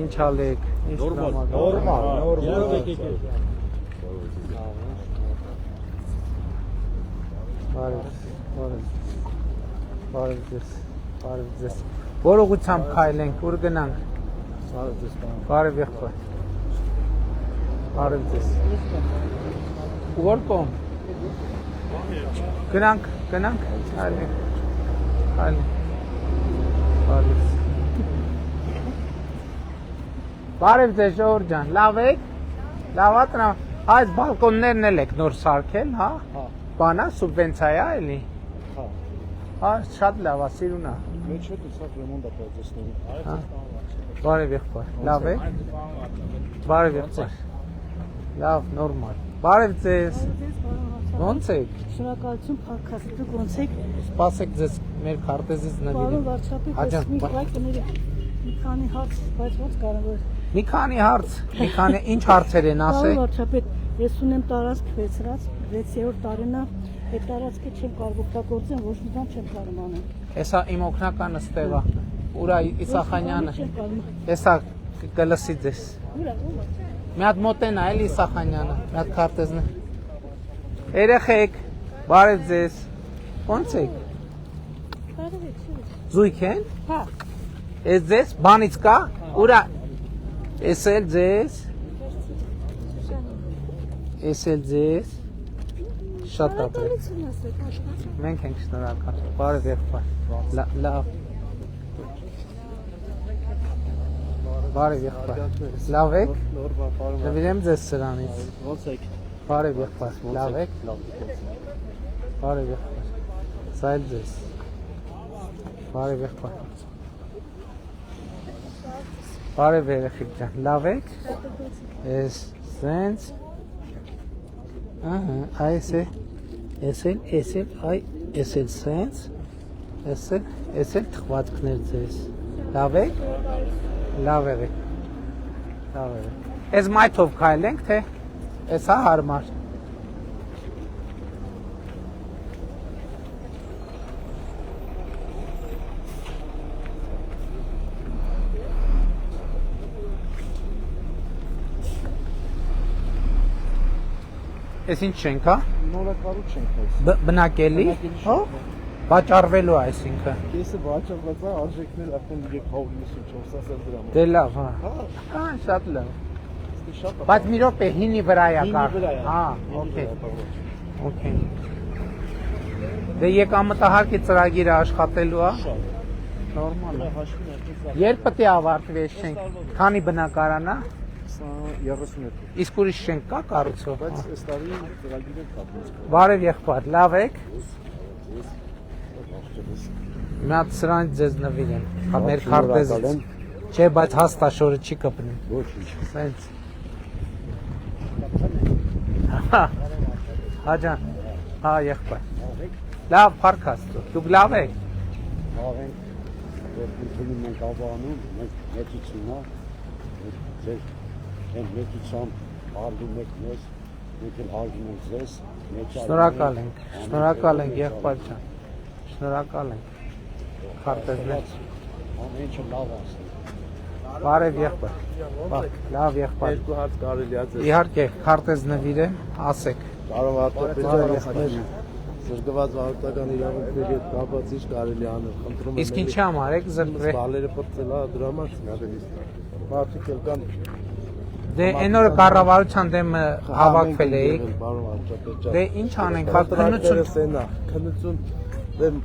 Ինչ ալեք, ինչ նորմալ։ Բարև ձեզ։ Որ ուղղությամբ քայլենք, ուր գնանք։ Բարև եղբայր։ Բարև ձեզ։ Որ կողմ։ Գնանք, քայլենք։ Բարև։ Բարև ձեզ ժողովուրդ ջան, լավ եք։ Լավ ա, այս բալկոններն էլ եք նոր սարքել, հա։ Բանա սուբվենցիա է, էլի։ Հա, շատ լավ է, սիրուն է։ Մեջ հետ ուսակ ռեմոնտ է պրոցեսների։ Բարև եղբայր, լավ եք։ Բարև եղբայր։ Լավ, նորմալ։ Բարև ձեզ։ Ոնց եք։ Շնորհակալություն փակասը դուք ոնց եք։ Սպասեք ձեզ մեր քարտեզից նվիրել։ Պարոն վարչապետ, մի լայքների մի քանի հարց, բայց ոնց կարևոր։ Մի քանի հարց, ինչ հարցեր են ասել։ Պարոն վարչապետ, ես ունեմ տարածք վեցրած, 6-րդ տարին է, այդ տարածքը չեմ կարող օգտագործել, ոչ մի բան չեմ կարող անել։ Հեսա իմ օգնականը ստեղ է։ Ուրա Իսախանյանը։ Հեսա կլսի ձեզ։ Մի հատ մոտենա էլի Իսախանյանը, մի հատ քարտեզն է։ Երեխեք, բարև ձեզ։ Ոնց եք։ Բարև եք։ Զույգ են։ Հա։ Էս ձեզ բանից կա։ Ուրա Էսել ձեզ։ Շատ ապրեք։ Մենք ենք շնորհակալ։ Բարև եղբայր։ Լավ։ Բարև եղբայր։ Լավ եք։ Նվիրեմ ձեզ սրանից։ Ոնց եք։ Բարև եղբայր։ Լավ եք։ Բարև եղբայր։ Սա էլ ձեզ։ Բարև եղբայր։ Բարև երեխեք ջան։ Լավ եք։ Էս սենց։ Ահա, այս է։ Էսել սենց։ Էսել թխվածքներ ձեզ։ Լավ եք։ Լավ եղեք։ Էս մայթով քայլենք, թե էս հա հարմար։ Էս ինչ չենք, հա։ Նորակառույց չենք այս։ Բնակելի։ Հա։ Վաճառվելու է այսինքն։ Կեսը վաճառված է, արժեքներ արդեն 394 դրամ։ Դե լավ, հա։ Հա, շատ լավ։ Բայց մի րոպե հինի վրա է կար։ Հա, օքեյ։ Դե եկամտահարկի ծրագիրը աշխատելու է։ Նորմալ է։ Երբ պետք է ավարտվի այս շենք։ Քանի բնակարան է։ 32։ Իսկ ուրիշ շենք կա կառուցող։ Բայց այս տարի ծրագիրը կապված։ Բարև եղբայր, լավ եք։ Մի հատ սրանից ձեզ նվիրեմ։ Հա մեր քարտեզից։ Չէ, բայց հաստաշորը չի կպնի։ Ոչինչ։ Սենց։ Հա ջան։ Հա եղբայր։ Լավ, փառք Աստծո։ Դուք լավ եք։ Լավ ենք։ Որ մենք ավանում, մենք մեծությունա, ձեր են մեծությամբ արվում եք մեզ, մենք էլ արվում ենք ձեզ։ Շնորհակալ ենք եղբայր ջան։ Շնորհակալ ենք։ Քարտեզներ։ Ամեն ինչը լավ ասել։ Բարև եղբայր։ Լավ եղբայր։ Երկու հարց կարելի է ձեզ։ Իհարկե, քարտեզ նվիրեմ, ասեք։ Կարող է զրկված վարորդական իրավունքների հետ կապված ինչ կարելի անել։ Խնդրում եմ։ Իսկ ինչի համար եք զրկվել։ Բալերը պրծել է դրա համար։ Մարդիկ էլ կան։ Դե այն օրը կառավարության դեմ հավաքվել էիք։ Դե ինչ անենք, հա քննություն դեմ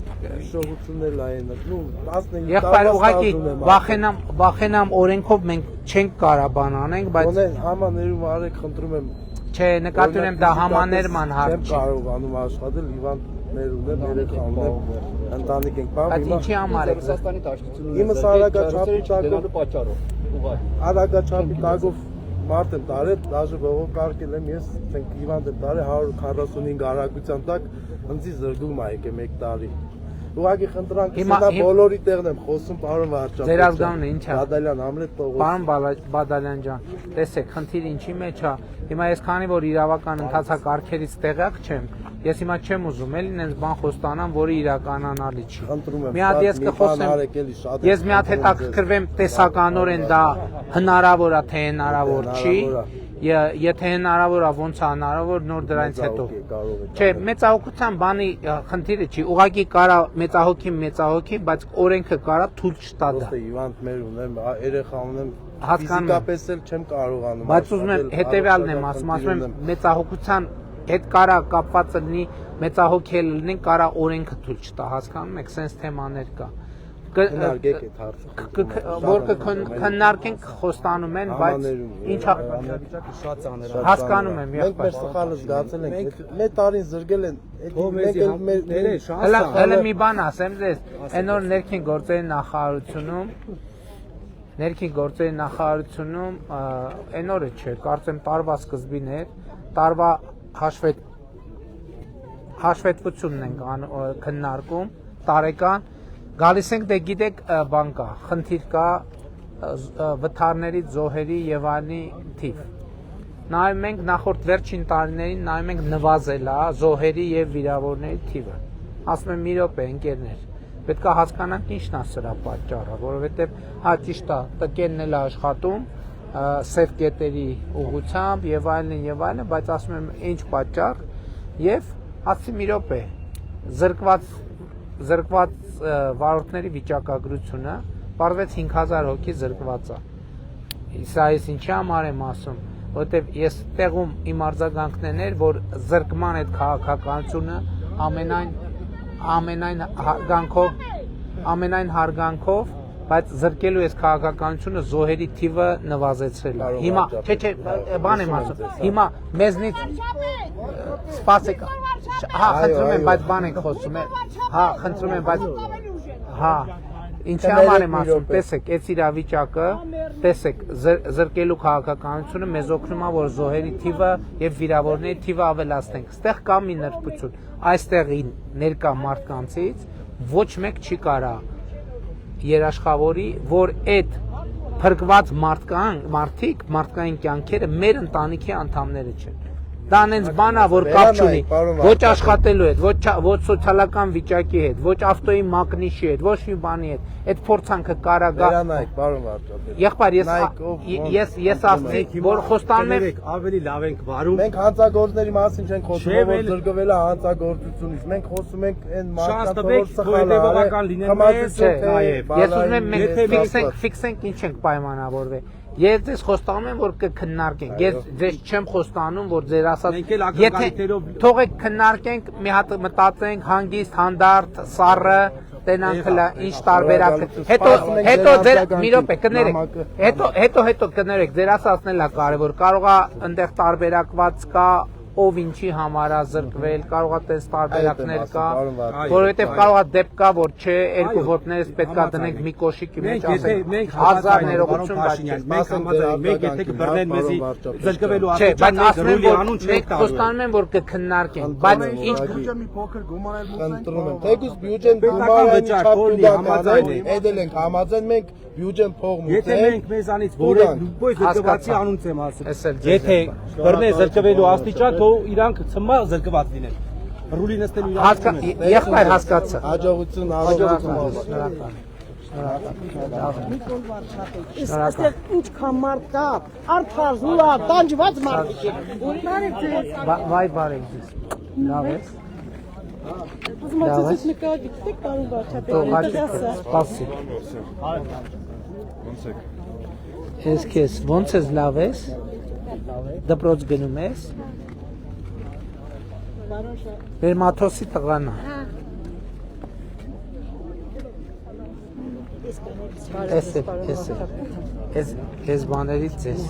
շոհություններ լայն, նու 15 Եղբայր, ուղղակի վախենամ օրենքով մենք չենք կարա բան անենք, բայց Ոնեն համաներում արեք, խնդրում եմ։ Չէ, նկատի ունեմ դա համաներման հարց Չեմ կարող անում աշխատել, հիվանդներ ունեմ, երեխա ունեմ, ընտանիք ենք, բայց ինչի համար եք Ռուսաստանի դաշնությունում Իմս արագաչափի տակով պատճառով ուղղակի արագաչափի տակով մարդ եմ տարել, դաժե բողոք կարկել եմ ես, հիվանդ եմ տարել 145 արագության տակ, ընձի զրկում ա եկեմ 1 տարի։ ուղղակի խնդրանք Հիմա- սա բոլորի տեղն եմ խոսում, պարոն վարչապետ։ Ձեր ազգանունը ինչ է։ Բադալյան Համլետ Պողոս։ Պարոն Բադալյան ջան, տեսեք, խնդիրը ինչի մեջ է։ Հիմա ես քանի որ իրավական ընթացակարգերից տեղյակ չեմ, ես հիմա չեմ ուզում էլի ինձ բան խոստանամ, որը իրականանալի չի։ Խնդրում եմ, Մի հատ ես կխոսեմ, ես մի հատ հետաքրքրվեմ տեսականորեն դա հնարավոր է թե հնարավոր չի։ Եթե հնարավոր է, ոնց է հնարավոր, նոր դրանից հետո։ Չէ, մեծահոգության բանի խնդիրը չի, ուղղակի կարա մեծահոգի, բայց օրենքը կարա թույլ չտա դա։ Իվանդ մեր ունեմ, երեխա ունեմ, Հասկանում եմ։ ֆիզիկապես էլ չեմ կարողանում։ Բայց ուզում եմ հետեւյալն եմ ասում եմ մեծահոգության հետ կարա կապված լինի, մեծահոգել լինեն, կարա օրենքը թույլ չտա, հասկանում եք, sense թեմաներ կա։ Քննարկեք այդ հարցը։ Որ կքննարկենք խոստանում են, բայց ինչա շատ ծանր է։ հասկանում եմ, Մենք մեր սխալը զգացել ենք, մեր տարին զրկել են, հələ մի բան ասեմ ձեզ, այն օր ներքին գործերի նախարարությունում այն օրը չէ, կարծեմ տարվա սկզբին էր, տարվա հաշվետվությունն ենք քննարկում, տարեկան, գալիս ենք դե գիտեք բան կա, խնդիր կա վթարների, զոհերի եւ այլնի թիվ։ Նայում ենք նախորդ վերջին տարիներին նայում ենք նվազել է զոհերի եւ վիրավորների թիվը։ Ասում եմ մի րոպե ընկերներ, պետք է հասկանանք ինչն է սրա պատճառը, որովհետեւ հա ճիշտ է, տկենն էլ աշխատում սև կետերի ուղղությամբ եւ այլն, բայց ասում եմ ինչ պատճառ եւ ասի մի րոպե զրկված վարորդների վիճակագրությունը պարզվեց 5000 հոգի զրկված է։ Սա ես ինչի համար եմ ասում, որովհետև ես տեղում իմ արձագանքներն էր, որ զրկման այդ քաղաքականությունը ամենայն հարգանքով, բայց զրկելու այս քաղաքականությունը զոհերի թիվը նվազեցրել է։ Հիմա չէ, բան եմ ասում։ Հիմա մեզնից սպասեք։ Հա, խնդրում եմ, բայց բան ենք խոսում։ Հա, խնդրում եմ, բայց հա, ինչի համար եմ ասում, տեսեք, այս իրավիճակը, տեսեք, զրկելու քաղաքականությունը մեզ օգնում է, որ զոհերի թիվը եւ վիրավորների թիվը ավելացնենք։ Այստեղ կա մի նրբություն։ Այստեղի ներկա մարդկանցից ոչ մեկ չի կարա երաշխավորի, որ այդ փրկված մարդկային կյանքերը մեր ընտանիքի անդամները չեն։ Դա այնց բան է, որ կապ չունի ոչ աշխատելու հետ, ոչ սոցիալական վիճակի հետ, ոչ ավտոյի մակնիշի հետ, ոչ մի բանի հետ։ Այդ փորձանքը կարա գա։ Վերանայք, պարոն վարչապետ։ Եղբայր, ես ասացի, որ խոստանում եմ ավելի լավ ենք վարում։ Մենք հանցագործների մասին չենք խոսում, որ զրկվել է հանցագործությունից։ Մենք խոսում ենք այն մարդկանց, որ սխալ ես ուզում եմ մենք ֆիքսենք ինչ ենք պայմանավորվել։ Ես ձեզ խոստանում եմ, որ կքննարկենք։ Ես ձեզ չեմ խոստանում, որ ձեր ասած եթե թողեք քննարկենք, մի հատ մտածենք հանգիստ, հանդարտ, սառը, տենանք լա, ինչ տարբերակ։ Հետո ձեր մի րոպե կներեք։ Հետո կներեք, ձեր ասածն էլ է կարևոր։ Կարող է այնտեղ տարբերակված կա ով ինչի համար է զրկվել, կարող է տես տարբերակներ կա, որովհետև կարող է դեպք կա, որ չէ, երկու ոտներս պետք է դնենք մի կոշիկի մեջ ասենք, հազար ներողություն բաչի։ Մենք համաձայն, մենք եթե կբռնեն մեզի զրկվելու Չէ, բայց ասում եմ, որ մենք խոստանում եմ, որ կքննարկենք, բայց ինչ մի փոքր գումար էլ խնդրում եմ, թեկուզ բյուջեն գումարը համաձայն ենք, համաձայն մենք բյուջեն փող մուտենք։ Եթե մենք մեզանից որոշ զրկվածի անունց եմ ասում։ Եթե բռնե զրկվելու աստիճան, թող իրանք ցմա զրկված լինեն։ Ռուլի նստելու իրանք։ եղբայր հասկացա։ Հաջողություն, Նիկոլ վարչապետ, այստեղ ինչքան մարդ կա, արդազուլա, տանջված մարդ։ Վայ բարեք ձեզ։ Լավ է։ Ուզում եմ ձեզ նկարագրեք, պարոն վարչապետ։ Սպասի։ Ես քեզ ոնց ես լավ ես։ Դպրոց գնում ես։ Մեր մաթոսի տղան է։ Ես բաներից ես։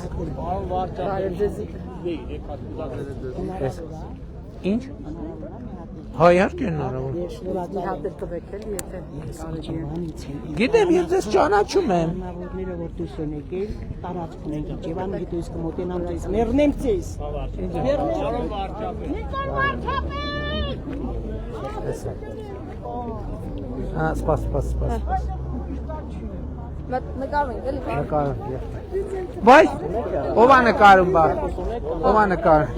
Ինչ։ Հայարք են արավոր։ Գիտեմ, ես ձեզ ճանաչում եմ։ Նավորները որ դուս են եկել, տարածք ունենք ինչ եւ ան գիտու իսկ մոտենամ ձեզ։ Մեռնեմ ձեզ։ Նիկոլ վարչապետ։ Սպաս։ Նկարում ենք էլի։ Նկարում։ Բայց ով է նկարում բա։ Ով է նկարում։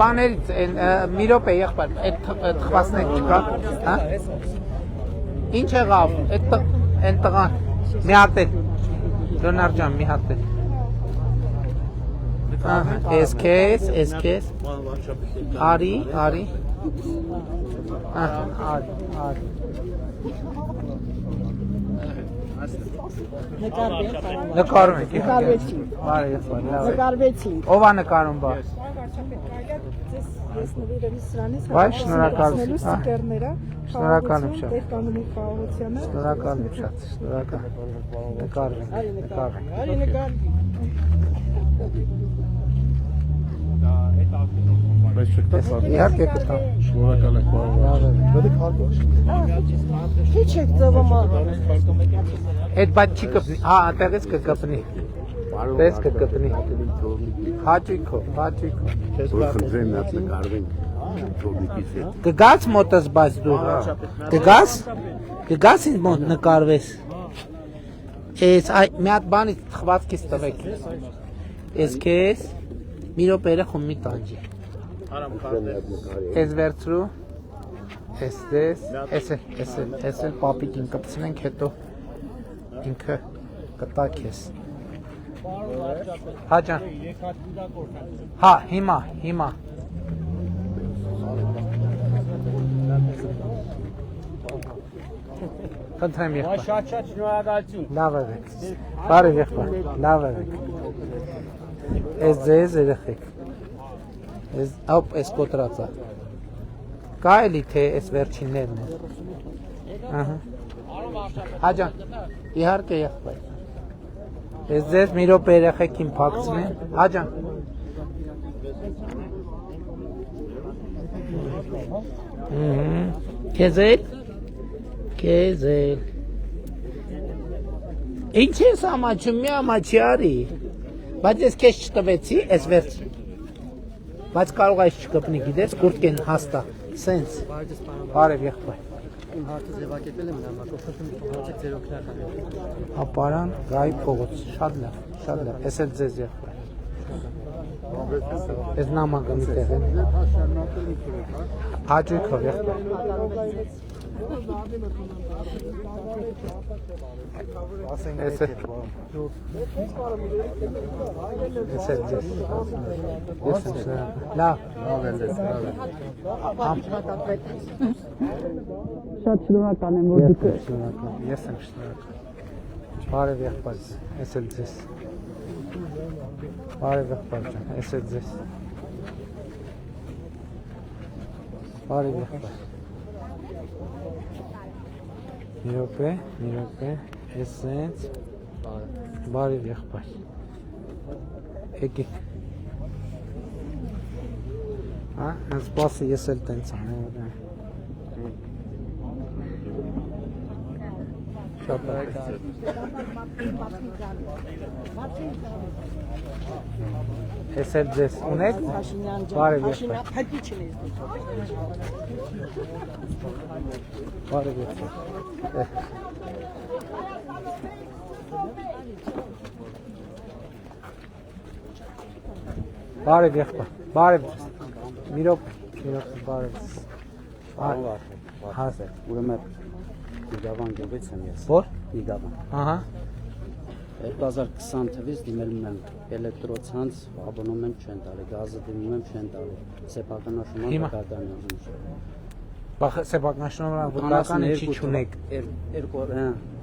Բաներից մի րոպե եղբայր, այդ թխվածներ չկա, հա։ Ինչ եղավ, այն տղան, մի հատ էլ, Լոնարդ ջան, մի հատ էլ։ Էս քեզ, արի, արի, նկարում ենք, նկարվեցին։ ով է նկարում բա։ Ես նվիրել սրանից Վայ, շնորհակալ։ ստիկերները, Շնորհակալ եմ շատ։ Տեր-կանոնի խաղաղությանը։ Շնորհակալ եմ շատ, շնորհակալ։ Նկարվենք։ Արի նկար։ Իհարկե կտամ։ Շնորհակալ եք, պարոն։ Պետք հարկոց։ Քիչ եք ծովում։ Այդ բաց չի կպնի, հա, այդտեղից կկպնի։ Դες կկպնի։ Հաճույքով։ Որ խնդրեմ նա նկարվենք թողնիկից հետ։ Կգաց մոտս բաց դու։ Կգաց ինձ մոտ նկարվես։ Էս մի հատ բանի թխվածքից տվեք։ Էս քեզ մի րոպե երախում մի տանջի։ Էս վերցրու։ Էս դες, էս էլ պապիկին կպցնենք, հետո ինքը կտա քեզ։ Հա ջան։ Հա, հիմա։ Խնդրեմ եղբայր։ Շատ շնորհակալություն։ Լավ եք։ Բարև եղբայր, լավ եք։ Էս ձեզ երեխեք։ Էս կոտրածա։ Կա էլի թե էս վերջիններն են։ Ահա։ Հա ջան, իհարկե եղբայր։ Ես ձեզ մի րոպե երեխեքին փակցնեմ։ Հա ջան։ Քեզել։ Ինչ ես ամաչում, մի ամաչի արի։ Բայց ես քեզ չտվեցի, ես վերջ։ Բայց կարող այս չկպնի, գիտես, կուրտկեն հաստա, սենց։ Բարև եղբայր։ Իմ հարցը ձևակերպել եմ նամակով, խնդրում եմ փոխանցեք ձեր օգնականին։ Ապարան, Գայի փողոց, շատ լավ, ես էլ ձեզ եղբայր։ Ես նամակը մի տեղ եմ։ Հաճույքով եղբայր։ Ես էլ ձեզ։ Ես եմ շնորհակալ։ Լավ էլ ես, Շատ շնորհակալ եմ, որ դուք Ես եմ շնորհակալ։ Բարև եղբայր, ես էլ ձեզ։ Բարև եղբայր ջան, ես էլ ձեզ։ Բարև եղբայր։ Մի րոպե, ես սենց։ Բարև եղբայր։ Եկեք։ Հա, սպասի ես էլ տենց անեմ։ Շատ լավ։ Ես էլ ձեզ ունեք։ Բարև եղբայր։ Բարև եղբայր։ Բարև եղբայր։ Բարև ձեզ։ Մի րոպե, բարև ձեզ։ Հաս։ Ուրեմն Նիգավան գյուղից եմ ես։ Որ? Նիգավան։ Ահա։ 2020 թվականից դիմել եմ էլեկտրոցանց, աբոնեմենտ չեն տալի, գազը դիմում եմ չեն տալի, սեփականաշնորհ վկայական եմ։ Բախ սեփականաշնորհ վկայականը չի չունեք։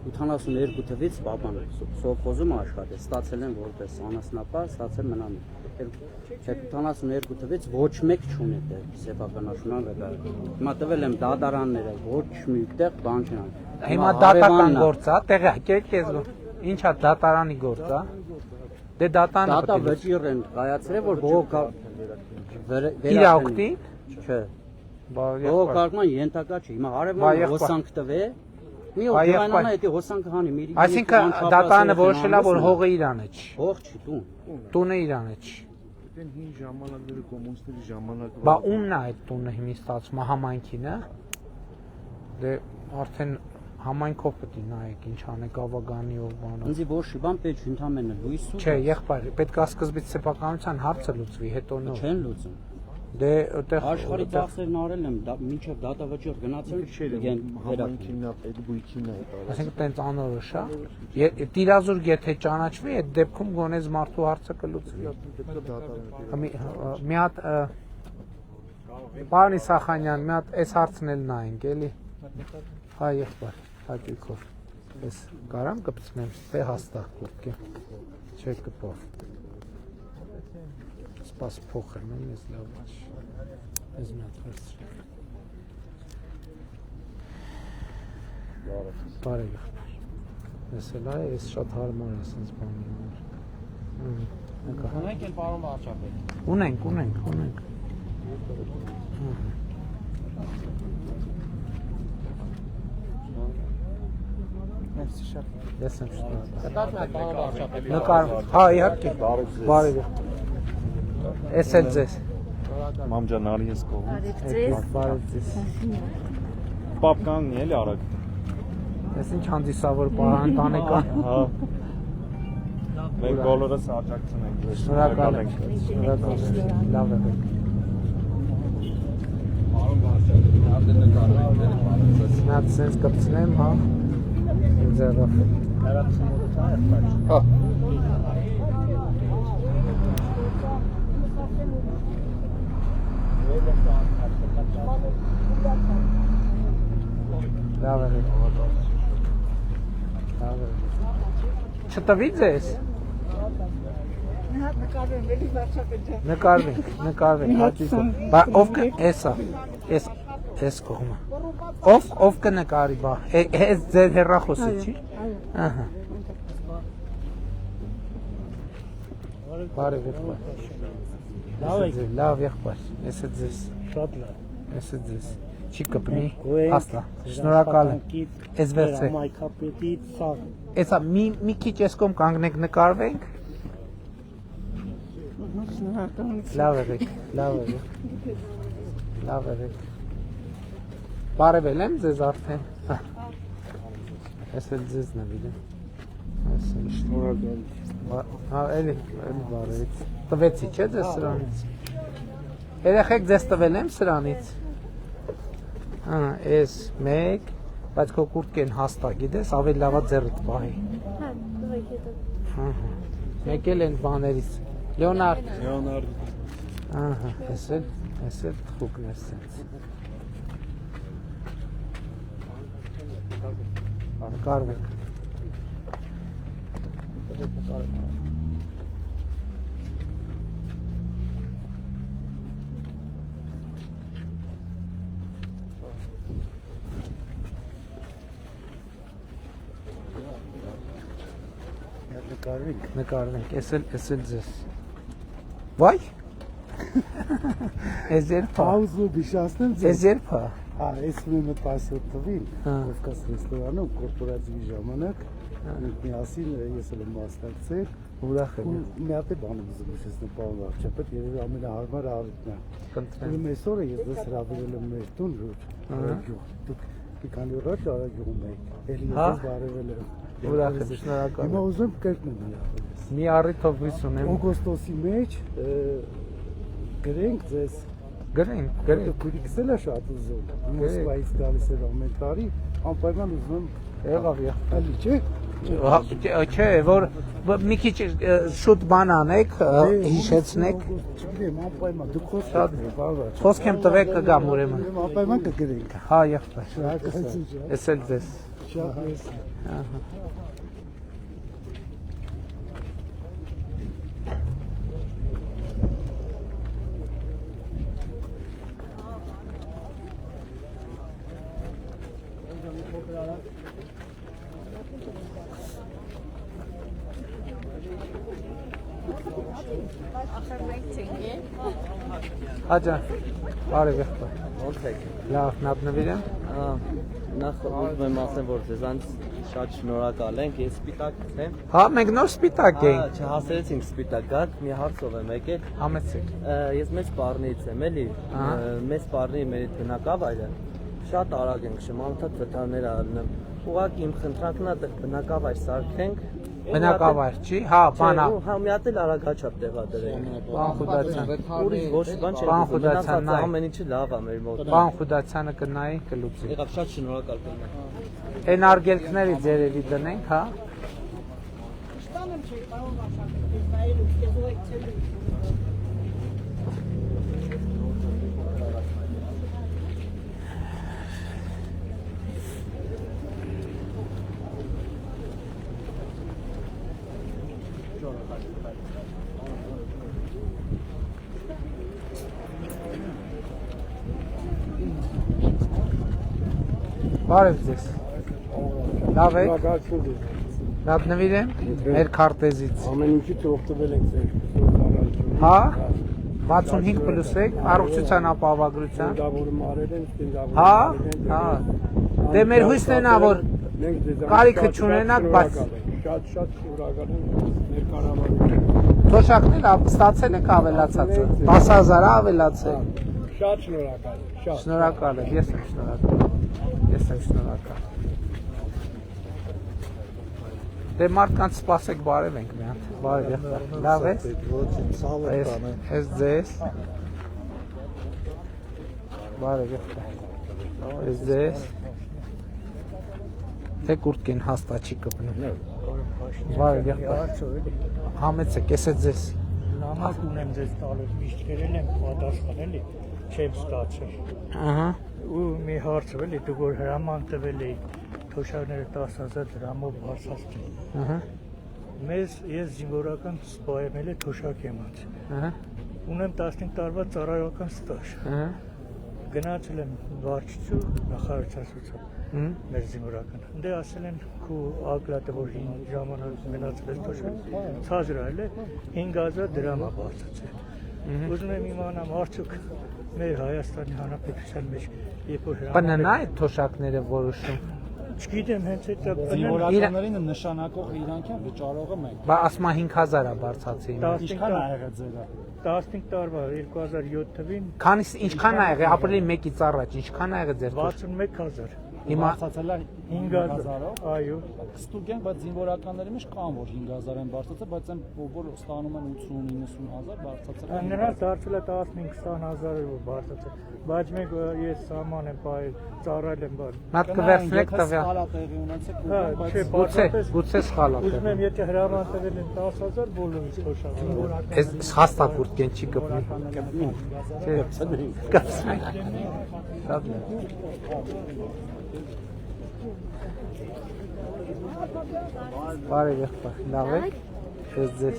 82 թվականից բաբան սովխոզում աշխատել, ստացել եմ որպես անասնապահ, ստացել մնամ 72 թվականից ոչ մեկ չունի դեր սեփականաշնորհ վկայական։ Հիմա տվել եմ դատարանները, ոչ մի տեղ բան չան։ Հիմա դատարան գործ է, տեղյակ եք ես։ Ինչա դատարանի գործ է։ Դե դատարանը դատա վճիռ են կայացրել, որ բողոք իրավունքի չէ։ Բողոքարկման ենթակա չէ։ Հիմա հարևանը հոսանք տվե։ Մի օգնանա էդի հոսանքը հանի մի։ Այսինքն դատարանը որոշել է, որ հողը իրանը չի։ Հող չի տուն։ Տունը իրանը չի։ Այն հին ժամանակները կոմունիստների ժամանակը։ Բա ումն է այդ տունը հիմի ստացվում համայնքին, է։ Դե արդեն համայնքով պետք է նայեք ինչ անեք ավագանիով բանով։ Ինձ ոչ բան պետք է ընդամենը լույս ու։ Չէ, եղբայր, պետք է սկզբից սեփականության հարցը լուծվի, հետո նոր։ Չեն լուծում։ Դե այդտեղ Աշխարհի ծախսերն արել եմ, մինչև դատավճիռ գնացել համայնքին նա այդ բույքին է տարած։ Այսինքն տենց անորոշ է։ Տիրազուրկ եթե ճանաչվի, այդ դեպքում գոնե մարդու հարցը կլուծվի։ Մի հատ Պարոն Իսախանյան, մի հատ այս հարցն էլ նայենք, էլի։ Հա, եղբայր, հաճույքով։ Ես կարամ կպցնեմ, թե հաստատ կուտկի։ Չէ կպով։ Սպաս փոխեմ, ես լավ ոչ։ Ես մի հատ վերցրեմ։ Բարև եղբայր։ Ես էլ այ, ես շատ հարմար է սենց բանի համար։ Ունենք էլ պարոն վարչապետ։ Ունենք։ Ես եմ շնորհակալ։ Նկար, հա, իհարկե։ Բարև։ Ես էլ ձեզ։ Մամ ջան, արի ես կողմ։ Բարև ձեզ։ Պապ կանգնի էլի արագ։ Ես ինչ հանդիսավոր ընտանեկան։ Հա։ Մենք բոլորս աջակցում ենք։ Շնորհակալ ենք։ Լավ է։ Նա sense կպցնեմ, հա։ Ձեռով։ Հա։ Լավ է։ Չտվի ձեզ։ Նկարվենք, հաճույքով։ Բա ով էսա, էս կողմը։ Ով կնկարի բա, էս ձեր հեռախոսը չի։ Ահա։ Բարև եղբայր։ Լավ եղբայր, ես է ձեզ։ Շատ լավ։ Ես է ձեզ։ Չի կպնի, հաստա, շնորհակալ եմ, ես վերցրեք, էսա մի քիչ ես կոմ կանգնեք նկարվենք, լավ եղեք, բարևել եմ ձեզ արդեն, ես էլ ձեզ նվիրեմ, շնորհակալ, էլի բարևից, տվեցի չէ ձեզ սրանից, երեխեք ձեզ տվել եմ սրանից, Էս մեկ, բայց քո կուրտքեն հաստա, գիտես, ավելի լավա ձեռդ պահի։ Մեկ էլ են բաներից։ Լեոնարդ։ Ահա, ես էլ թխուկն ես սենց։ Նկարվենք։ Նկարվենք, ես էլ ձեզ։ Վայ։ Ես երբ Պաուզը բիշացնեմ ձեզ։ Ես երբ հա։ Հա, ես մենը 10 տվին, Կովկաս ռեստորանում կորպորատիվի ժամանակ մենք միասին ես էլ եմ մասնակցել։ Ուրախ եմ։ Մի հատ է բանը ուզում եմ պարոն վարչապետ, երևի ամենահարմար առիթն է։ Կընտրեմ։ Ուրեմն այսօր ես ձեզ հրավիրել եմ մեր տուն գյուղ։ Դուք մի քանի օր արագում եք։ Էլի ես բարևել եմ։ Ուրախ եմ, շնորհակալ եմ։ Հիմա ուզում եմ կրկնել մի առիթով հույս ունեմ։ Օգոստոսի մեջ գրենք ձեզ Գրենք։ Քուրիկս էլ է շատ ուզում։ Մոսկվայից գալիս էր ամեն տարի, անպայման ուզում եմ Եղավ եղավ։ Էլի չէ։ Չէ, որ մի քիչ շուտ բան անեք, հիշեցնեք։ Չգիտեմ, անպայման դուք Շատ խոսք եմ տվեք կգամ ուրեմն։ Անպայման կգրենք։ Հա, եղբայր։ Շնորհակալություն։ Ես էլ ձեզ։ Շատ մեծ։ Ահա։ Հաջա, բարև եղբայր։ Լավ, նավնվիր եմ։ Նախ ուզում եմ ասեմ, որ ձեզանից շատ շնորհակալ ենք, ես սպիտակ եմ։ Հա, մենք նոր սպիտակ ենք։ Չհասեցինք սպիտակ գաք, մի հարցով եմ եկել։ Համեցեք։ Ես մեծ պարնից եմ, էլի։ Մեծ պարնի մեր բնակավայրը շատ արագ ենք շմանթած վտարներ առնում։ Ուղղակի իմ խնդրանքն է բնակավայր սարքենք։ Բնակավայր չի, հա, բանա։ Հա, մի հատ էլ արագաչափ տեղադրենք։ Բան Խուդացյան։ Ուրիշ ոչ բան չէ։ Բան Խուդացյան նայ։ Ամեն ինչը լավ է մեր մոտ։ Բան Խուդացյանը կնայի, կլուծի։ Եղավ շատ շնորհակալ կլինեմ։ Այն արգելքների ձերևի դնենք, հա։ Ստանեմ չի կարող աշխատել, նայելու, կեզոյցելու։ Բարև ձեզ։ Լավ եք։ Լավ նվիրեմ մեր քարտեզից։ Ամեն ինչից օգտվել ենք ձեր Հա 65 պլյուս եք առողջության ապահովագրության։ դավորում արել են, ստենդավորում Հա, հա։ Դե մեր հույսն է նա որ կարիքը չունենաք, բայց շատ շնորհակալ եմ ներկայացնում։ թոշակները ստացել եք ավելացածը։ 10000-ը ավելացել։ Շատ շնորհակալ, շատ։ Շնորհակալ եմ, ես եմ շնորհակալ։ Ես եմ շնորհակալ։ Դե մարդկանց սպասեք, բարև ենք մի հատ։ Բարև եղբայր։ Լավ ես։ Ես ձեզ։ Բարև եղբայր։ Ես ձեզ։ Թե կուրտքին հաստատ չի կպնում։ Բարև եղբայր։ Համեցեք, ես է ձեզ։ Նամակ ունեմ ձեզ տալու, միշտ կերել եմ պատասխան էլի, չեմ ստացել։ Ահա։ Ու մի հարցը էլի, դու որ հրաման տվել էի թոշակները 10000 դրամով բարձրացնել։ Ահա։ Ես զինվորական սպա եմ, էլի թոշակ եմ անց։ Ահա։ Ունեմ 15 տարվա ծառայական ստաժ։ Ահա։ Գնացել եմ վարչություն, նախարարացուցիչ մեր զինվորական։ Դե ասել են քո ակլատը որ 5 ժամանակ մնացել է թոշակ, ցածր է 5000 դրամ է բարձրացել։ Ուզում եմ իմանամ արդյոք մեր Հայաստանի Հանրապետության մեջ երբ որ Բնն է այդ թոշակները որոշում։ Չգիտեմ հենց այդ Զինվորականներին նշանակող իրանք են վճարողը մենք։ Բա ասма 5000-ը բարձացին։ Ինչքան ա եղել ձերը։ 15 տարվա 2007 թվին Քանից ինչքան ա եղել ապրիլի 1-ից առաջ, ինչքան ա եղել ձեր 61000։ Հիմա բարձացել է 5000, այո։ Ստուգեն, բայց զինվորականների մեջ կան որ 5000 են բարձացել, բայց այն որ ստանում են 80-90000 բարձացել են։ Նրանց դարձել է 15-20000 որ բարձրացել, բայց մենք ես սահման եմ բայ ծառայել եմ բան։ մատ կվերցնեք տվյալ։ Սխալա տեղի ունեցեք, Չէ, Գուցե սխալ է։ ուզում եմ եթե հրաման տվել են 10000 բոլորից թոշակ։ Այս հաստատ կուրտքեն չի կպնի։ Չէ, կպսնենք։ Շատ լավ։ Բարև եղբայր, լավ եք։ Ես ձեզ։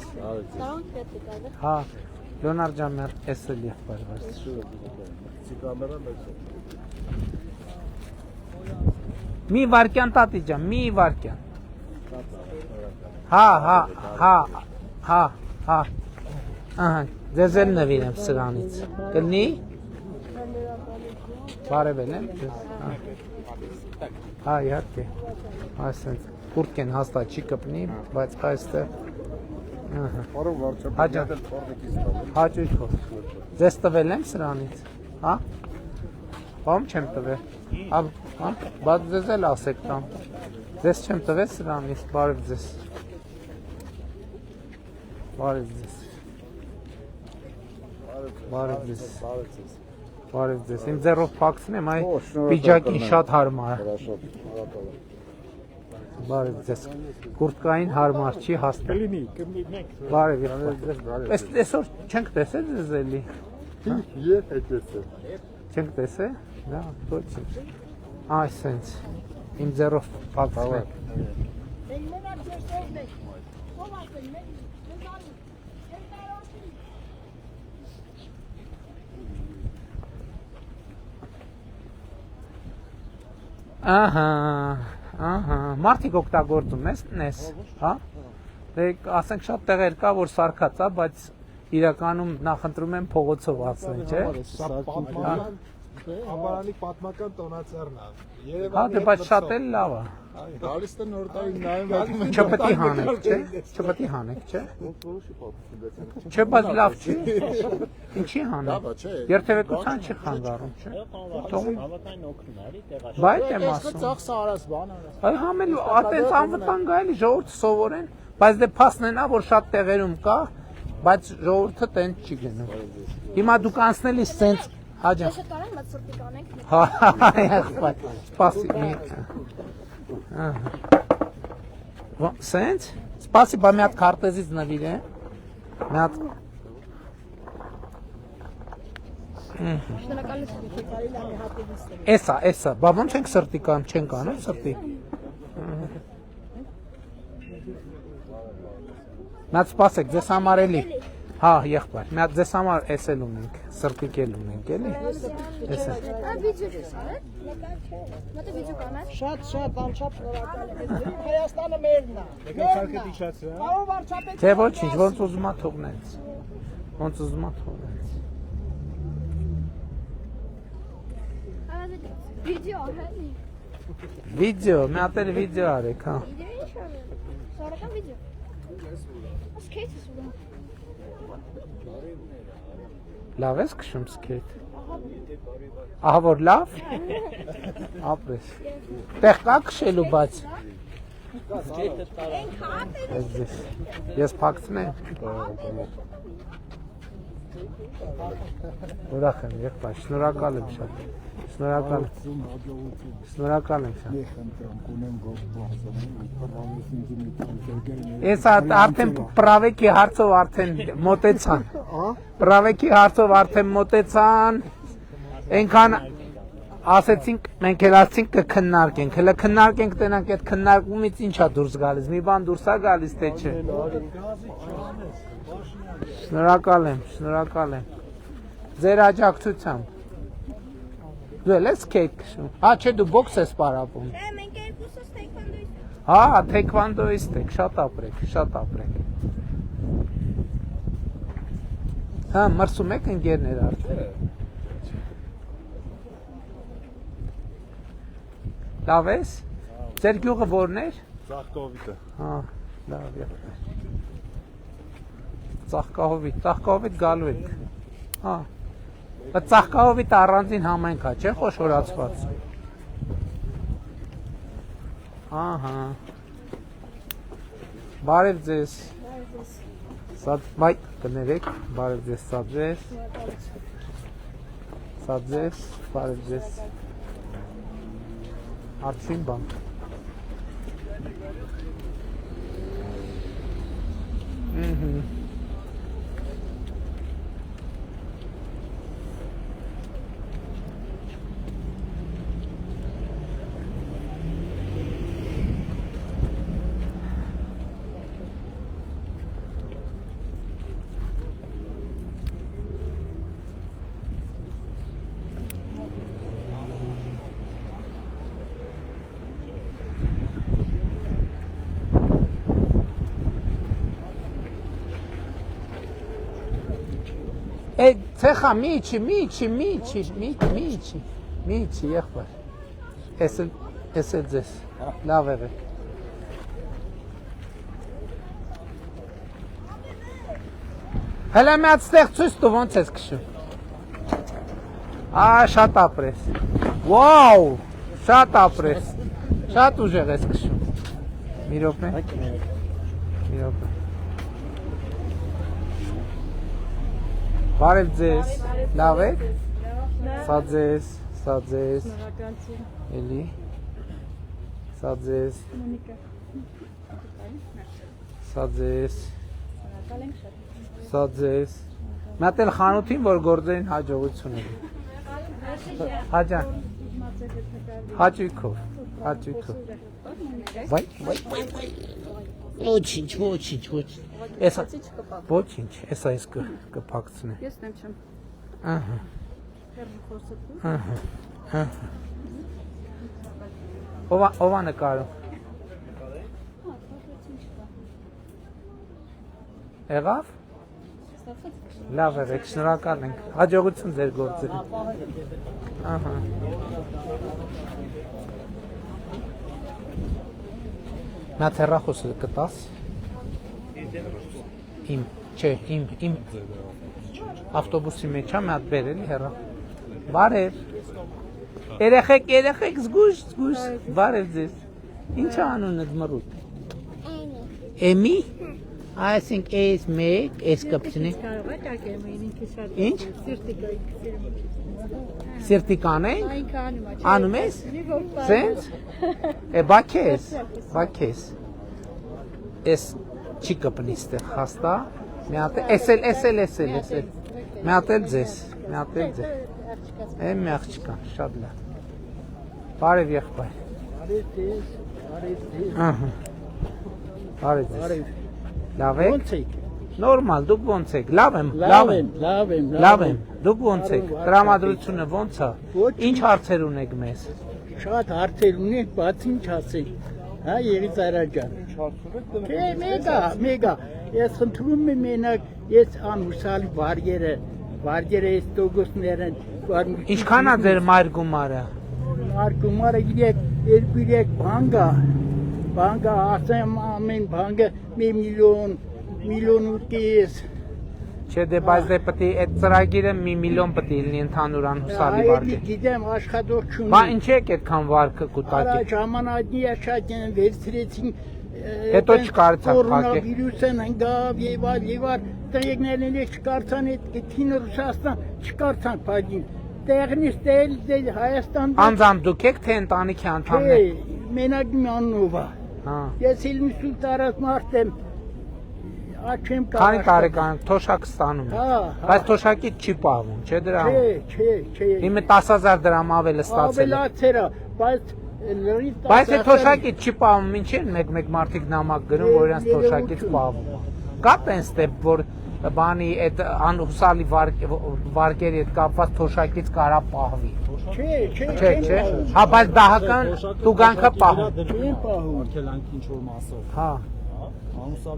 Հա, Լեոնարդ ջան, մեր էսել եղբայր վարս։ Մի վարքյան տատի ջան, մի վարքյան։ Հա, հա, հա, հա, հա։ Ահա, ձեզ էլ նվիրեմ սրանից։ Կլինի։ Բարև եմ ձեզ։ Հա, իհարկե։ Այսինքն կուրտքեն հաստատ չի կպնի, բայց այստեղ հաճույքով։ Ձեզ տվել եմ սրանից, հա? Բամ չեմ տվել, բայց ձեզ էլ ասեք տամ, ձեզ չեմ տվել սրանից, բարև ձեզ, բարև ձեզ, բարև ձեզ, բարև ձեզ, իմ ձեռով պակցնեմ, այ պիջակին շատ հարմար է, բարև ձեզ, կուրտկային հարմար չի հաստատ, բարև եղբայր, այսօր չենք տեսել ձեզ էլի, Եվ եք տեսել։ չենք տեսել, դա ոչ չի, այսենց, իմ ձեռով պակցնեմ, ահա, ահա, մարդիկ օգտագործում ես, հա, դե ասենք շատ տեղեր կա, որ սարկած է, բայց իրականում նախընտրում են փողոցով ասեն, չէ, Ամբարանի պատմական տոնացերն է։ Հա, դե բայց շատ էլ լավ է։ Գալիս է նոր տարի նայում։ Չպետք է հանեք, չէ՞։ Չպետք է հանեք, չէ՞։ Չէ, բայց լավ չի։ Ինչի հանեք։ Երթևեկության չի խանգարում, չէ՞։ Հավաքային օգնում է, էլի տեղաշարժ։ Բայց եմ ասում։ Ծախսը արած բան արած։ Այ համել այդպես անվտանգ է, էլի ժողովուրդը սովորեն, բայց դե փաստն է, որ շատ տեղերում կա, բայց ժողովուրդը տենց չի գնում։ Հիմա դուք անցնելի սենց հաջա։ Ես կարամ մտ սրտի կանենք։ Հա, եղբայր։ Սպասի։ Սենց, սպասի, բա մի հատ քարտեզից նվիր է։ Մի հատ Էսա, բա ոնց ենք սրտի կամ չենք անում սրտի։ Մի հատ սպասեք, ձեզ համար էլի։ Հա, եղբայր, մի հատ ձեզ համար էս էլ ունենք, սրտիկ էլ ունենք, էլի։ Էսա։ Շատ անչափ շնորհակալ եմ։ Հայաստանը մերն է։ Պարոն վարչապետ։ Թե ոչինչ, ոնց ուզում ա թողնեց։ Ոնց ուզում ա թողնեց։ Վիդեո, մի հատ էլ վիդեո արեք, հա։ Սարական վիդեո։ Սկեյթ ես ուզում։ Լավ ես քշում սկեյթ։ Ահա որ լավ։ Ապրես։ Տեղ կա քշելու բաց։ Ես փակցնեմ։ Ուրախ եմ, եղբայր, շնորհակալ եմ շատ։ Շնորհակալ եմ շատ։ Ես արդեն պրավեկի հարցով արդեն մոտեցան։ Պրավեկի հարցով արդեն մոտեցան։ Այնքան ասեցինք, մենք էլ ասեցինք կքննարկենք։ Հələ քննարկենք, տենանք այդ քննարկումից ինչա դուրս գալիս։ Մի բան դուրս է գալիս, թե չէ։ Շնորհակալ եմ։ Ձեր աջակցությամբ։ Դու էլ ես սկեյթ քշում։ Հա, չէ, դու բոքս ես պարապում։ Մենք երկուսս թեքվանդոիստ։ Հա, թեքվանդոիստ եք, շատ ապրեք։ Հա, մրսում եք ընկերներ արդեն։ Լավ ես։ Ձեր գյուղը որն էր։ Ծաղկովիտը։ Հա, լավ է։ Ծաղկահովիտ գալու եք։ Հա։ Բայց Ծաղկահովիտը առանձին համայնք է, չէ՞ խոշորացված։ Ահա։ Բարև ձեզ։ Բայ կներեք, բարև ձեզ, բարև ձեզ։ Արդյուն բան։ Ցեխա միչի, եղբայր։ Էս էլ ձեզ, լավ եղեք։ Հələ մի հատ ստեղ ցույց տու ոնց ես քշում։ Շատ ապրես։ Վաու, շատ ապրես։ Շատ ուժեղ ես քշում։ Մի րոպե։ Բարև ձեզ, լավ եք։ Սա ձեզ, էլի։ Սա ձեզ։ Մի հատ էլ խանութին, որ գործերին հաջողություն է։ Հաջան։ Հաճույքով։ Վայ։ Ոչինչ։ Էսա ոչինչ, էսա ես կփակցնեմ։ Ես նեմ չեմ։ Ահա։ Ով է նկարում։ Եղավ։ Լավ եղեք, շնորհակալ ենք։ Հաջողություն ձեր գործերին։ Ահա։ Նա թերախոսը կտաս։ Իմ, չէ, իմ ավտոբուսի մեջ է, մի հատ բերելի հեռա։ Բարև։ Երեխեք, զգուշ, բարև ձեզ։ Ինչ է անունդ մռուտ։ Էմի։ I think is make is կապցնի։ Ինչ։ Սիրտիկան է։ Անում ես։ Սենց։ Բաքես։ Էս չի կպնի ստեղ հաստա։ Մի հատ էսել։ Մի հատ էլ ձեզ։ Մի աղջկա, շատ լավ։ Բարև եղբայր։ Ահա։ Բարև ձեզ։ Լավ եք։ Նորմալ, դուք ոնց եք։ Լավ եմ։ Դուք ոնց եք։ Տրամադրությունը ոնց է։ Ինչ հարցեր ունեք մեզ։ Շատ հարցեր ունենք, բաց ինչ ասենք։ Հա, Եղիծարյան ջան։ Չէ, մեգա։ Ես խնդրում եմ մենակ, ես անհուսալի վարգերը ես տոգոսներն։ Ինչքան է ձեր մայր գումարը։ Մայր գումարը 2-3 բանկա, ասեմ ամեն բանկը 1 միլիոն ու կես։ Չէ, դե բայց դե պետք է այդ ծրագիրը 1 միլիոն պետք է լինի ընդհանուր անհուսալի վարկը։ Գիտեմ, աշխատող չունի։ Բա ինչ եք այդքան վարկը կուտակի։ Արա ժամանակի շատ են վերցրեցին։ Հետո չկարծակ փակել։ Կորոնավիրուսն ընկավ եւ այլ, տղեկներն էլ չկարծան այդ քին Ռուսաստան չկարծան փակին։ Տեղնից դել Հայաստան։ Անձամբ դուք եք թե ընտանիքի անդամներ։ Չէ, մենակ Մաննովա։ Հա։ Ես 90 տարած մարդ եմ։ Աչեմ կա։ Քանի տարեկան թոշակ ստանում եք։ Բայց թոշակից չի պահվում, չէ՞ դրա։ Չէ։ Իմը 10000 դրամ ավել է ստացել։ Ավելացել է, բայց Բայց այդ թոշակից չի պահվում, ինչ են մեկ մարդիկ նամակ գրում, որ իրենց թոշակից պահվում։ Կա տենց դեպք, որ բանի այդ անհուսալի վարկերի հետ կապված թոշակից կարա պահվի։ Չէ։ Հա, բայց դահական տուգանքը պահում։ Չեն պահում։ Արգելանքի ինչ որ մասով։ Հա։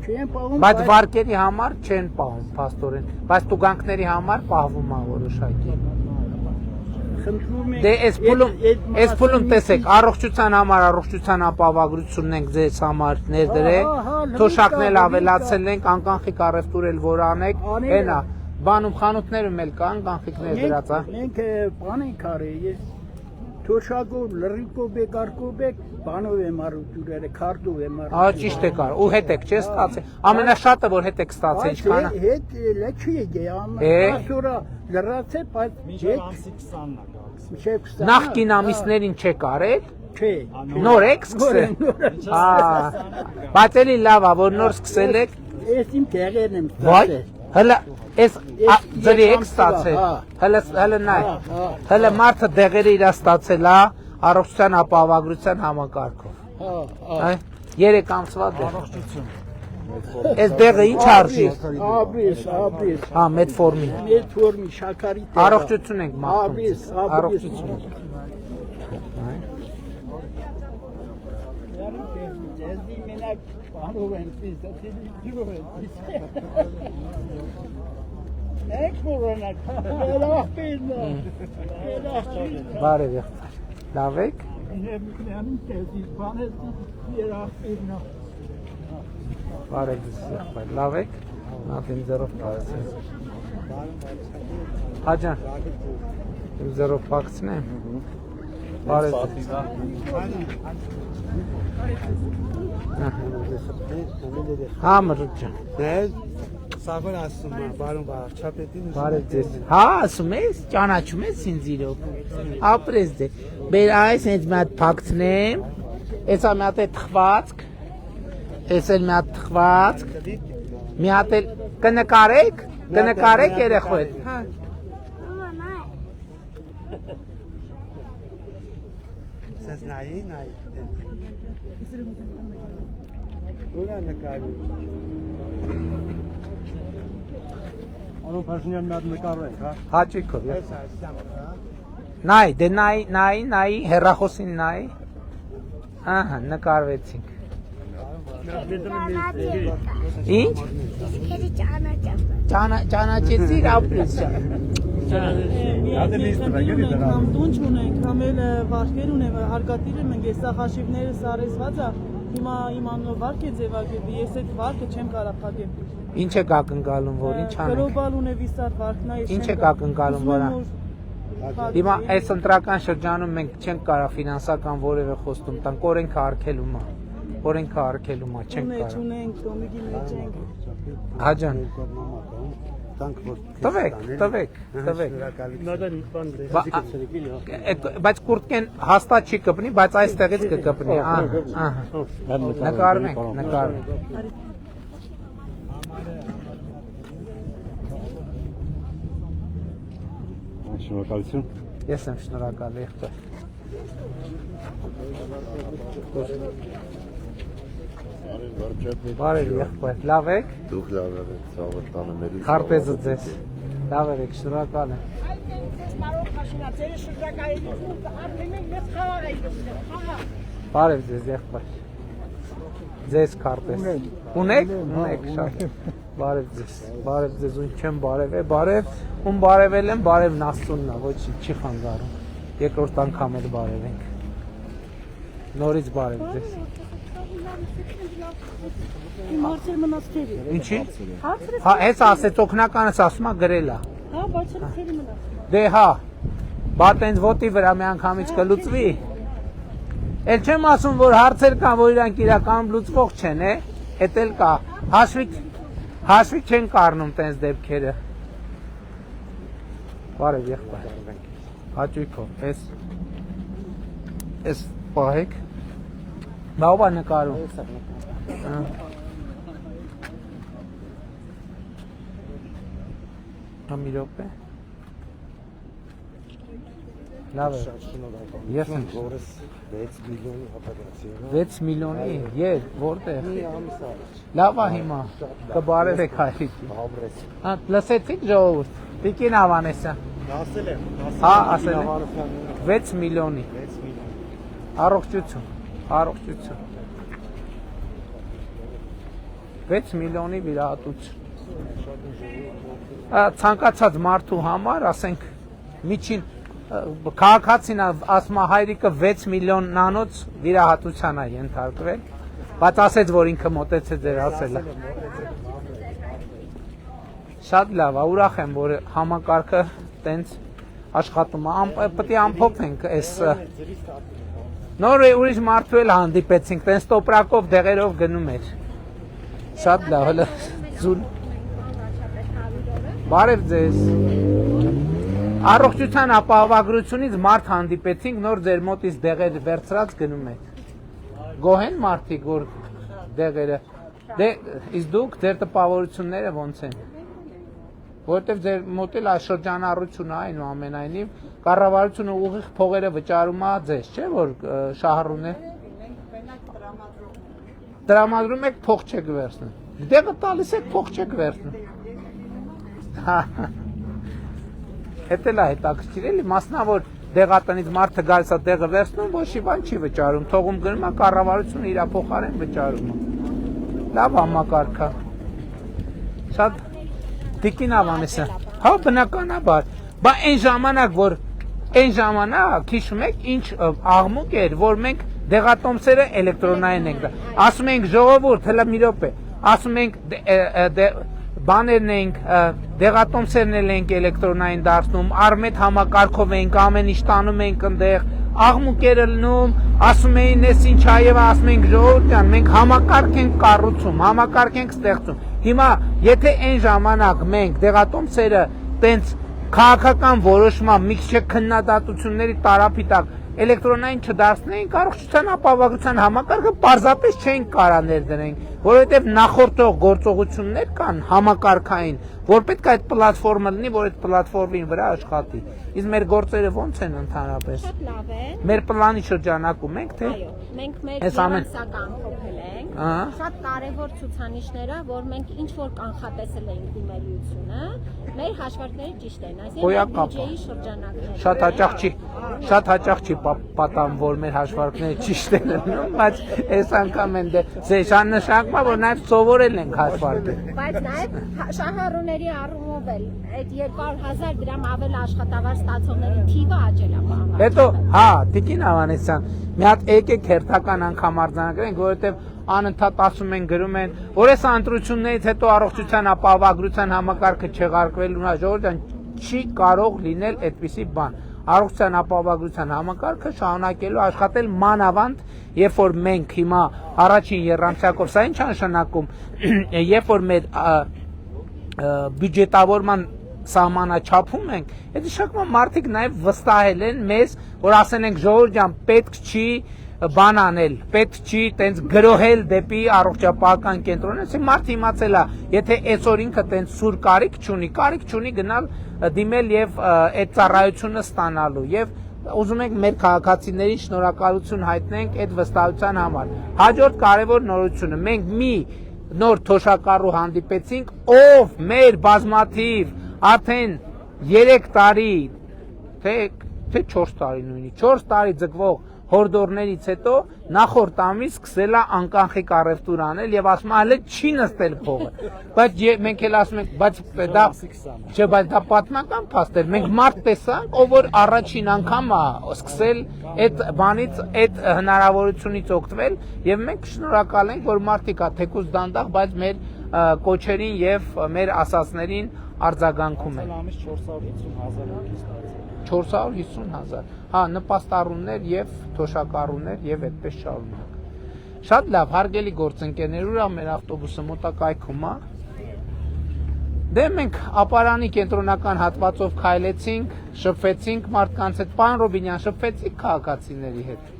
Չեն պահում։ Բայց վարկերի համար չեն պահում, փաստորեն։ Բայց տուգանքների համար պահվում է որոշակի։ Դե այս փուլում տեսեք, առողջության համար առողջության ապահովագրություն ենք ձեզ համար ներդրել, թոշակներ ավելացել ենք, անկանխիկ առևտուր էլ որ անեք, հենա, բանում խանութներում էլ կան կանխիկներ դրած, հա։ Մենք բան ենք արել, ես թոշակով, լրիկով եք, արկով եք, բանով եմ արել ջուրերը, քարտով եմ արել։ Ահա ճիշտ եք արել, ու հետ եք, չէ՞ ստացել։ Ամենաշատը որ հետ եք ստացել, ինչքան է։ Հետ լեչի եկե, ամասորա լրացել, բայց Նախկին ամիսներին չեք արել։ Չէ։ Նոր եք սկսել։ Հա։ Բայց էլի լավ է, որ նոր սկսել եք։ Ես իմ տեղերն եմ Վայ, հələ այս ձրի եք ստացել։ Հələ նայ։ Հələ մարդը դեղերը իր ստացել է առողջության ապահովագրության համակարգով։ Հա։ 3 ամսվա դեղ։ Առողջություն։ Այս դեղը ինչ արժի։ Աբրիս։ Հա, մեթֆորմին։ Մեթֆորմի շաքարի տեղ։ Առողջություն ենք մաղթում։ Առողջություն։ Ես մենակ բանով եմ Բարև եղբայր։ Լավ եք։ Բարև եղբայր։ Լավ եք։ Նատիմ ձեռով պակցնեմ։ Հաջան։ Իմ ձեռով պակցնեմ։ Բարև։ Հա, մրուտ ջան։ Սաղոր ասում է, բարոն վարչապետին Բարև ձեզ։ Հա, ասում ես, ճանաչում ես ինձ իրոք։ Ապրես դե։ Բեր այս հենց մի հատ փակցնեմ։ Էսա մի հատ է թխվածք։ Էս էլ մի հատ թխվածք։ Մի հատ էլ կնկարեք երեխոյդ։ Հա։ Սենց նայի։ Ուրա նկարում։ Անոն Փաշինյան մի հատ նկարվենք, հա։ Հաճիկով։ Նայ, դե նայ, հեռախոսին նայ։ Ահա, նկարվեցինք։ Ինչ։ Քեզի ճանաչեմ։ Ճանաչեցի ապրես։ Կամ տուն չունենք, կամ էլ վարկեր ունենք, հարկատիրը մենք այս սախաշիվները սարեսված է, հիմա իմ անունով վարկ է ձևակերպի, ես այդ վարկը չեմ կարող փակել։ Ինչ է ակնկալում, որ ինչ անենք։ Գլոբալ ունևիստար վարկն է, ես Ինչ է ակնկալում, որ Հիմա այս ընտրական շրջանում մենք չենք կարող ֆինանսական որևէ խոստում տանք, օրենքը արգելում է։ Օրենքը արգելում է, չենք կարող։ Ունենք, դոմիկի մեջ ենք։ Հաջան։ Տվեք։ Բայց կուրտկեն հաստատ չի կպնի, բայց այստեղից կկպնի։ Նկարվենք։ Շնորհակալություն։ Ես եմ շնորհակալ եղբայր։ Բարև եղբայր, լավ եք։ Դուք լավ եք, ցավոտ տանեմերի։ Քարտեզը ձեզ։ Լավ եք, շնորհակալ եմ։ Բարև ձեզ եղբայր։ Ձեզ քարտեզ։ Ունեք շատ։ Բարև ձեզ, ուն չեմ բարև, ում բարևել եմ, բարևն Աստծունն է, ոչ չի խանգարում։ Երկրորդ անգամ էլ բարև ենք։ Նորից բարև ձեզ։ Հարցեր մնաց թերի։ Ինչի։ Հա, այս ասեց օգնականս ասում է գրել է։ Հա, բայց թերի մնաց։ Դե հա, բատենց ոտի վրա մի անգամից կլուծվի։ Էլ չեմ ասում, որ հարցեր կան, որ իրանք իրական լուծվող չեն, էդ էլ կա։ Հաշվի չեն կառնում տենց դեպքերը։ Բարև եղբայր։ Հաճույքով, էս պահեք։ Լավ է նկարում։ Մի րոպե։ Լավ է։ Ես եմ 6 միլիոնի հապատացիա։ 6 միլիոնի, որտեղ։ Լավ է հիմա, կբարևեք հայրիկի։ Հա, լսեցիք ժողովուրդ, Տիկին Ավանեսը։ Ասել եմ։ Հա, ասել եմ։ 6 միլիոնի։ Առողջություն։ 6 միլիոնի վիրահատություն։ Ցանկացած մարդու համար, ասենք, միջին քաղաքացին ասում է հայրիկը 6 միլիոնանոց վիրահատության է ենթարկվել, բայց ասեց, որ ինքը մոտեցեց ձեր ասելը։ Շատ լավ է, ուրախ եմ, որ համակարգը տենց աշխատում է, պետք է ամփոփենք այս նոր ուրիշ մարդու էլ հանդիպեցինք, տենց տոպրակով դեղերով գնում էր։ Շատ լավ, հələ զուլ։ Բարև ձեզ։ Առողջության ապահովագրությունից մարդ հանդիպեցինք, նոր ձեր մոտից դեղեր վերցրած գնում եք։ Գոհ են մարդիկ, որ դեղերը։ Դե, իսկ դուք ձեր տպավորությունները ոնց են։ Որովհետև ձեր մոտ էլ այս շրջանառությունը այնուամենայնիվ կառավարությունը ուղիղ փողերը վճարում է ձեզ, չէ՞ որ շահառուն է։ Տրամադրում եք, փող չեք վերցնում։ Դեղը տալիս եք, փող չեք վերցնում։ Հետ էլ է հետաքրքիր էլի, մասնավոր դեղատնից մարդը գալիս է դեղը վերցնում, ոչի բան չի վճարում, թողում գնում է կառավարությունը իր փոխարեն վճարում է։ Լավ համակարգ է։ Շատ Տիկին Ավանեսը։ Հա, բնականաբար։ Բա այն ժամանակ հիշում եք ինչ աղմուկ էր, որ մենք դեղատոմսերը էլեկտրոնային ենք։ Ասում ենք ժողովուրդ, հələ մի րոպե։ Ասում ենք բաներն ենք, դեղատոմսերն ենք էլեկտրոնային դարձնում, արմետ համակարգով ենք, ամեն ինչ տանում ենք ընդեղ, աղմուկեր լնում, ասում էին ես ինչ ա եւ ասում ենք ժողովուրդ ջան, մենք համակարգ ենք կառուցում, համակարգ ենք ստեղծում։ Հիմա եթե այն ժամանակ մենք դեղատոմսերը տենց քաղաքական որոշման մի քիչ քննադատությունների տարափի տակ էլեկտրոնային չդարձնեինք, առողջության ապահովագրության համակարգը պարզապես չենք կարա ներդրենք, որովհետև նախորդող գործողություններ կան համակարգային, որ պետք է այդ պլատֆորմը լինի, որ այդ պլատֆորմի վրա աշխատի։ Իսկ մեր գործերը ո՞նց են ընդհանրապես։ Շատ լավ է։ Մեր պլանի շրջանակում ենք, թե։ Այո, մենք մեր ֆինանսական փոխել ենք, շատ կարևոր ցուցանիշներ է, որ մենք ինչ որ կանխատեսել էինք դիմելիությունը, մեր հաշվարկները ճիշտ են, այսինքն բյուջեի շրջանակները։ Շատ հաճախ չի պատահում, որ մեր հաշվարկները ճիշտ են լինում, բայց այս անգամ են նշանակում է, որ նաև սովորել ենք հաշվարկել։ Բայց նաև շահառուների առումով էլ այդ 200,000 դրամ ավել աշխատավարձ ստացողների թիվը աճել է բանալու։ Հետո, Տիկին Ավանեսյան, մի հատ եկեք հերթական անգամ արձանագրենք, որովհետև անընդհատ ասում են, գրում են, որ այս ընտրություններից հետո առողջության ապահովագրության համակարգը չեղարկվելու ժողովուրդ չի կարող լինել այդպիսի բան։ Առողջության ապահովագրության համակարգը շարունակելու աշխատել մանավանդ, երբ որ մենք հիմա առաջին եռամսյակով, սա ինչ նշանակում, երբ որ մեր բյուջետավորման սահմանաչափում ենք, այդ նշանակում մարդիկ նաև վստահել են մեզ, որ ասեն ենք ժողովուրդ ջան, պետք չի բան անել, պետք չի տենց գրոհել դեպի առողջապահական կենտրոն, այսինքն մարդ իմացել է, եթե այսօր ինքը տենց սուր կարիք չունի գնալ դիմել եւ այդ ծառայությունը ստանալու եւ ուզում ենք մեր քաղաքացիներին շնորհակալություն հայտնենք այդ վստահության համար։ Հաջորդ կարևոր նորությունը, մենք մի նոր թոշակառու հանդիպեցինք, ով մեր բազմաթիվ արդեն 3 տարի, թե 4 տարի նույնիսկ 4 տարի ձգվող հորդորներից հետո նախորդ ամիս սկսել է անկանխիկ առևտուր անել եւ ասում է հələ չի նստել փողը, բայց մենք էլ ասում ենք, բայց դա պատմական փաստ էր, մենք մարդ տեսանք, ով որ առաջին անգամ է սկսել այդ բանից, այդ հնարավորությունից օգտվել եւ մենք շնորհակալ ենք, որ մարդիկ է թեկուզ դանդաղ, բայց մեր կոչերին եւ մեր ասածներին արձագանքում են։ 450,000 նպաստառուներ եւ թոշակառուներ եւ այդպես շարունակ։ Շատ լավ, հարգելի գործընկերներ, ուրա մեր ավտոբուսը մոտակայքում է։ Դե մենք ապարանի կենտրոնական հատվածով քայլեցինք, շփվեցինք մարդկանց հետ, պարոն Ռոբինյան, շփվեցիք քաղաքացիների հետ։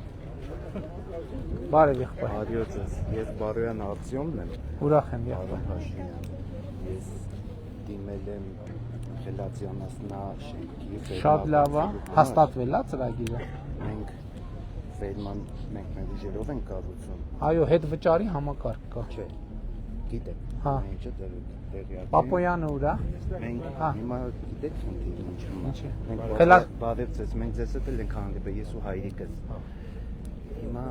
Բարև եղբայր։ Բարև ձեզ, ես Բարոյան Արտյոմն եմ։ Ուրախ եմ եղբայր։ Ես դիմել եմ Խելացյանասնա շենքի շատ լավ է, հաստատվել է ծրագիրը։ Մենք մեր ուժերով ենք կառուցում։ Այո, հետ վճարի համակարգ կա։ Չէ, գիտեք, ինչը տեղյակ։ Պապոյանը ուր է։ Մենք հիմա գիտեք ինչ Ինչի։ Բարև ձեզ, մենք ձեզ հետ ենք հանդիպել, ես ու հայրիկս։ Հիմա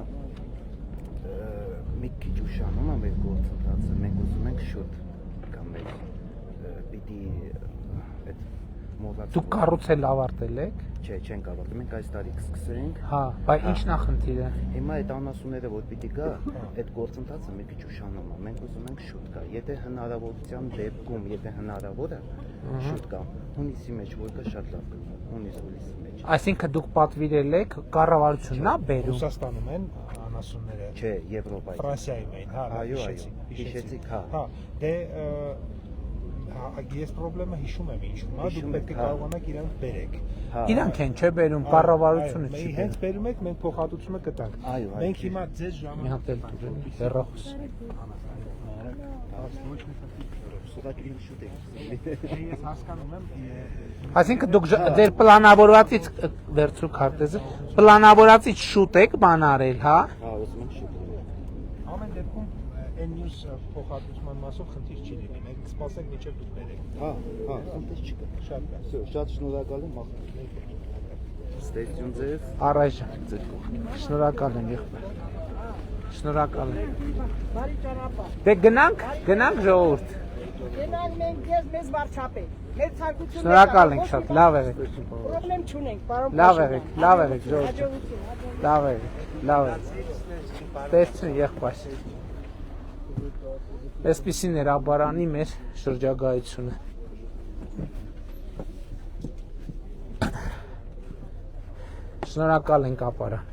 մի քիչ ուշանում է մեր գործընթացը, մենք ուզում ենք շուտ կամ մեր պիտի Դուք կառուցել ավարտել եք։ Չէ, չենք ավարտել, մենք այս տարի կսկսենք։ Բայց ի՞նչն է խնդիրը։ Հիմա այդ անասունները որ պիտի գա, այդ գործընթացը մի քիչ ուշանում է, մենք ուզում ենք շուտ գա։ Եթե հնարավորության դեպքում, եթե հնարավոր է, շուտ գա։ Հունիսի մեջ որ կա շատ լավ կլինի, հունիսի մեջ։ Այսինքն դուք պատվիրել եք, կառավարությունն է բերում։ Ռուսաստանում են անասունները։ Չէ, Եվրոպայում։ Ֆրանսիայում են, Այո, հիշեցիք, Դե ես խնդրեմը հիշում եմ ինչու՞մ, դուք պետք է կարողանաք իրանք բերեք։ Իրանք են չէ բերում, կառավարությունը չի։ Մենք հենց բերում ենք, մենք փոխհատուցումը կտանք։ Մենք հիմա ձեզ ժամանակ մի հատ էլ դուրս հեռախոս։ Ես հասկանում եմ։ Այսինքն դուք ձեր պլանավորվածից վերցրու քարտեզը, պլանավորվածից շուտ եք բան արել, հա։ Ուզում ենք շուտ։ Ամեն դեպքում այն մյուս փոխհատուցման մասով խնդիր չի լինի։ Մենք սպասենք մինչև դուք բերեք։ Խնդիր չկա։ Շատ լավ։ Շատ շնորհակալ եմ։ Ստեցյուն ձեզ։ Առայժմ։ Շնորհակալ եմ եղբայր։ Շնորհակալ եմ։ Բարի ճանապարհ։ Դե գնանք ժողովուրդ։ Գնանք մենք մեզ վարչապետ։ Մեր ցանկությունները Շնորհակալ ենք շատ, լավ եղեք։ Պրոբլեմ չունենք, պարոն։ Լավ եղեք ժողովուրդ։ Լավ եղեք։ Տեսցին եղբայր։ Այսպիսին էր ապարանի մեր շրջագայությունը։ Շնորհակալ ենք ապարան։